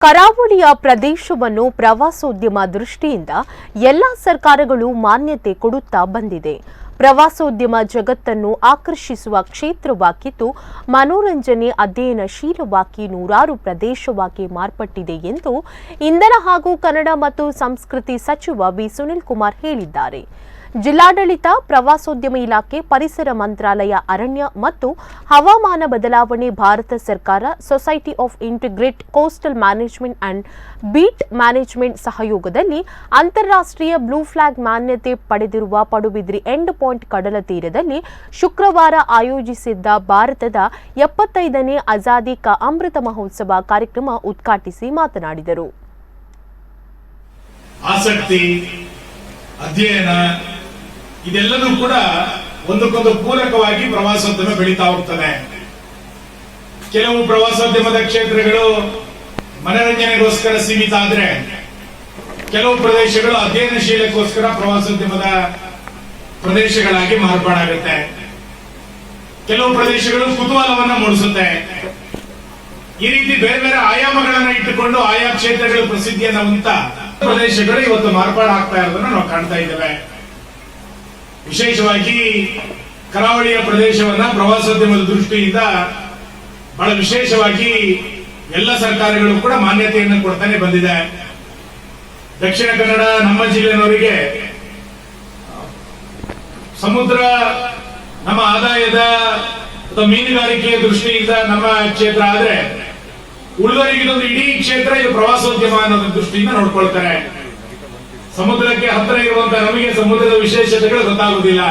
ಕರಾವಳಿಯ ಪ್ರದೇಶವನ್ನು ಪ್ರವಾಸೋದ್ಯಮ ದೃಷ್ಟಿಯಿಂದ ಎಲ್ಲ ಸರ್ಕಾರಗಳು ಮಾನ್ಯತೆ ಕೊಡುತ್ತಾ ಬಂದಿದೆ. ಪ್ರವಾಸೋದ್ಯಮ ಜಗತ್ತನ್ನು ಆಕರ್ಷಿಸುವ ಕ್ಷೇತ್ರವಾಗಿದ್ದು ಮನೋರಂಜನೆ ಅಧ್ಯಯನಶೀಲವಾಗಿ ನೂರಾರು ಪ್ರದೇಶವಾಗಿ ಮಾರ್ಪಟ್ಟಿದೆ ಎಂದು ಇಂಧನ ಹಾಗೂ ಕನ್ನಡ ಮತ್ತು ಸಂಸ್ಕೃತಿ ಸಚಿವ ಬಿ ಸುನಿಲ್ ಕುಮಾರ್ ಹೇಳಿದ್ದಾರೆ. ಜಿಲ್ಲಾಡಳಿತ, ಪ್ರವಾಸೋದ್ಯಮ ಇಲಾಖೆ, ಪರಿಸರ ಮಂತ್ರಾಲಯ, ಅರಣ್ಯ ಮತ್ತು ಹವಾಮಾನ ಬದಲಾವಣೆ, ಭಾರತ ಸರ್ಕಾರ, society of integrate coastal management and beat management ಸಹಯೋಗದಲ್ಲಿ ಅಂತಾರಾಷ್ಟ್ರೀಯ ಬ್ಲೂ ಫ್ಲಾಗ್ ಮಾನ್ಯತೆ ಪಡೆದಿರುವ ಪಡುಬಿದ್ರಿ ಎಂಡ್ ಪಾಯಿಂಟ್ ಕಡಲ ತೀರದಲ್ಲಿ ಶುಕ್ರವಾರ ಆಯೋಜಿಸಿದ್ದ ಭಾರತದ 75ನೇ ಆಜಾದಿ ಕಾ ಅಮೃತ ಮಹೋತ್ಸವ ಕಾರ್ಯಕ್ರಮ ಉದ್ಘಾಟಿಸಿ ಮಾತನಾಡಿದರು. ಆಸಕ್ತಿ, ಅಧ್ಯಯನ ಇದೆಲ್ಲವೂ ಕೂಡ ಒಂದಕ್ಕೊಂದು ಪೂರಕವಾಗಿ ಪ್ರವಾಸೋದ್ಯಮ ಬೆಳೀತಾ ಹೋಗ್ತದೆ. ಕೆಲವು ಪ್ರವಾಸೋದ್ಯಮದ ಕ್ಷೇತ್ರಗಳು ಮನರಂಜನೆಗೋಸ್ಕರ ಸೀಮಿತ ಆದ್ರೆ, ಕೆಲವು ಪ್ರದೇಶಗಳು ಅಧ್ಯಯನಶೀಲಕ್ಕೋಸ್ಕರ ಪ್ರವಾಸೋದ್ಯಮದ ಪ್ರದೇಶಗಳಾಗಿ ಮಾರ್ಪಾಡಾಗುತ್ತೆ. ಕೆಲವು ಪ್ರದೇಶಗಳು ಕುತೂಹಲವನ್ನ ಮೂಡಿಸುತ್ತೆ. ಈ ರೀತಿ ಬೇರೆ ಬೇರೆ ಆಯಾಮಗಳನ್ನ ಇಟ್ಟುಕೊಂಡು ಆಯಾ ಕ್ಷೇತ್ರಗಳ ಪ್ರಸಿದ್ಧಿಯನ್ನ ಹೊಂದ ಪ್ರದೇಶಗಳು ಇವತ್ತು ಮಾರ್ಪಾಡಾಗ್ತಾ ಇರೋದನ್ನ ನಾವು ಕಾಣ್ತಾ ಇದ್ದೇವೆ. ವಿಶೇಷವಾಗಿ ಕರಾವಳಿಯ ಪ್ರದೇಶವನ್ನ ಪ್ರವಾಸೋದ್ಯಮದ ದೃಷ್ಟಿಯಿಂದ ಬಹಳ ವಿಶೇಷವಾಗಿ ಎಲ್ಲ ಸರ್ಕಾರಗಳು ಕೂಡ ಮಾನ್ಯತೆಯನ್ನು ಕೊಡ್ತಾನೆ ಬಂದಿದೆ. ದಕ್ಷಿಣ ಕನ್ನಡ ನಮ್ಮ ಜಿಲ್ಲೆನವರಿಗೆ ಸಮುದ್ರ ನಮ್ಮ ಆದಾಯದ ಅಥವಾ ಮೀನುಗಾರಿಕೆಯ ದೃಷ್ಟಿಯಿಂದ ನಮ್ಮ ಕ್ಷೇತ್ರ ಆದ್ರೆ, ಉಳಿದವರಿಗೆ ಇದೊಂದು ಇಡೀ ಕ್ಷೇತ್ರ ಇದು ಪ್ರವಾಸೋದ್ಯಮ ಅನ್ನೋದ್ರ ದೃಷ್ಟಿಯಿಂದ ನೋಡ್ಕೊಳ್ತಾರೆ. ಸಮುದ್ರಕ್ಕೆ ಹತ್ತಿರ ಇರುವಂತಹ ನಮಗೆ ಸಮುದ್ರದ ವಿಶೇಷತೆಗಳು ಗೊತ್ತಾಗುವುದಿಲ್ಲ.